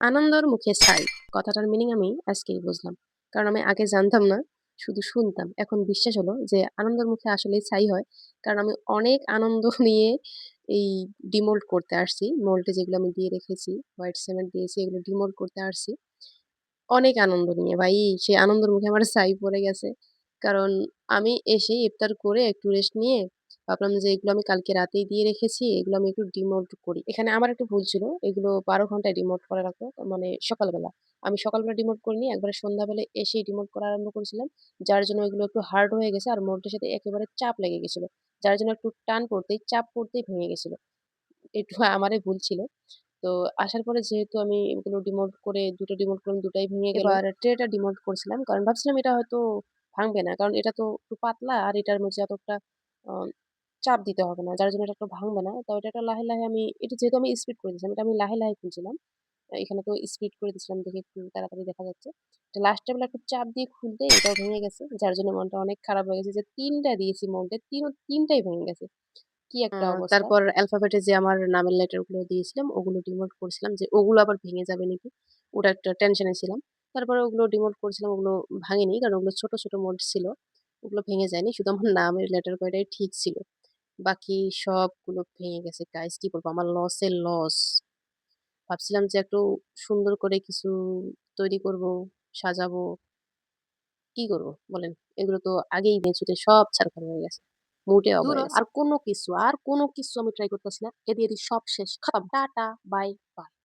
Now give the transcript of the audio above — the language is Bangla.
আনন্দর মুখে ছাই। কথাটার মিনিং আমি আজকেই বুঝলাম। কারণ আমি আগে জানতাম না, শুধু শুনতাম। এখন বিশ্বাস হলো যে আনন্দের মুখে আসলেই ছাই হয়। কারণ আমি অনেক আনন্দ নিয়ে এই ডিমোল্ড করতে আসছি। মোল্ডে যেগুলো আমি দিয়ে রেখেছি, হোয়াইট সিমেন্ট দিয়েছি এগুলো ডিমোল্ড করতে আসছি। অনেক আনন্দ নিয়ে ভাই, সেই আনন্দের মুখে আমার ছাই পড়ে গেছে। কারণ আমি এসেই ইফতার করে একটু রেস্ট নিয়ে ভাবলাম যে এগুলো আমি কালকে রাতেই দিয়ে রেখেছি, এগুলো আমি একটু ডিমোল্ড করি। এখানে আমার একটা ভুল ছিল। এগুলো ১২ ঘন্টায় ডিমোল্ড করা রাখতো। মানে সকালবেলা। আমি সকালবেলা ডিমোল্ড করিনি। একবারে সন্ধ্যাবেলায় এসেই ডিমোল্ড করা আরম্ভ করেছিলাম। যার জন্য এগুলো একটু হার্ড হয়ে গেছে আর মোল্ডের সাথে একেবারে চাপ লেগে গেছিল। যার জন্য একটু টান পড়তেই, চাপ পড়তেই ভেঙে গেছিল। একটু আমারই ভুল ছিল। তো আসার পরে যেহেতু আমি এগুলো ডিমোল্ড করে ২ টা ডিমোল্ড করলাম, ২ টাই ভেঙে গেল। এবার ট্রেটা ডিমোল্ড করছিলাম। কারণ ভাবছিলাম এটা হয়তো ভাঙবে না। কারণ এটা তো একটু পাতলা আর এটার মধ্যে এতটা আ চাপ দিতে হবে না। যার জন্য এটা একটু ভাঙবে না। তো এটা লাহে, লাহে আমি এটা যেহেতু আমি স্পিড করে দিয়েছিলাম, এটা আমি লাহে, লাহে খুলছিলাম। এখানে তো স্পিড করে দিয়েছিলাম দেখে একটু তাড়াতাড়ি দেখা যাচ্ছে। তো লাস্টে বেলা একটু চাপ দিয়ে খুলতেই এটাও ভেঙে গেছে। যার জন্য মনটা অনেক খারাপ হয়ে গেছে যে ৩ টা দিয়েছি মোল্ডে, ৩ টাই ভেঙে গেছে। কি একটা অবস্থা। তারপর অ্যালফাবেটে যে আমার নামের লেটার গুলো দিয়েছিলাম ওগুলো ডিমোল্ড করছিলাম যে ওগুলো আবার ভেঙে যাবে নাকি। ওটা একটা টেনশনে ছিলাম। তারপরে ওগুলো ডিমোল্ড করছিলাম, ওগুলো ভাঙেনি। কারণ ওগুলো ছোট, ছোট মোল্ড ছিল। ওগুলো ভেঙে যায়নি। শুধু আমার নামের লেটার কয়টাই ঠিক ছিল। বাকি সবগুলো ভেঙে গেছে। গাইস কি বলবো? আমার লসের লস। ভাবছিলাম যে একটু সুন্দর করে কিছু তৈরি করব, সাজাবো। কি করব বলেন? এগুলো তো আগেই মেঝেতে সব ছারখার হয়ে গেছে। মোটেও হয়ে গেছে। আর কোন কিছু আমি ট্রাই করতেছি না। এদি সব শেষ। খতম। Tata, bye, by.